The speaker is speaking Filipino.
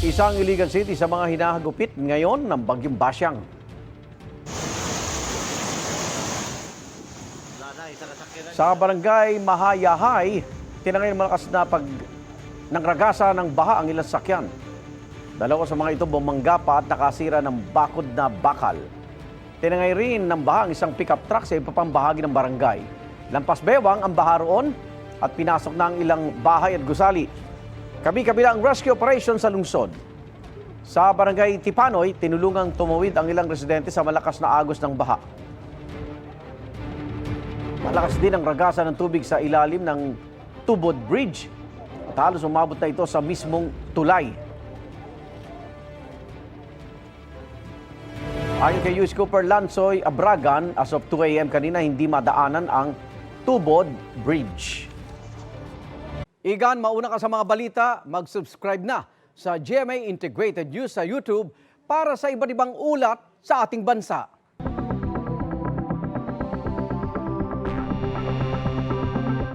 Isang illegal city sa mga hinahagupit ngayon ng Bagyong Basyang. Sa barangay Mahayahay, tinangay malakas na nangragasa ng baha ang ilang sakyan. Dalawa sa mga ito bumangga pa at nakasira ng bakod na bakal. Tinangay rin ng baha ang isang pickup truck sa iba pang bahagi ng barangay. Lampas bewang ang baha roon at pinasok na ang ilang bahay at gusali. Kabi-kabila ang rescue operation sa lungsod. Sa barangay Tipanoy, tinulungang tumawid ang ilang residente sa malakas na agos ng baha. Malakas din ang ragasa ng tubig sa ilalim ng Tubod Bridge at halos umabot na ito sa mismong tulay. Ayon kay US Cooper Lansoy Abragan, as of 2 a.m. kanina hindi madaanan ang Tubod Bridge. Igan, mauna ka sa mga balita, mag-subscribe na sa GMA Integrated News sa YouTube para sa iba't ibang ulat sa ating bansa.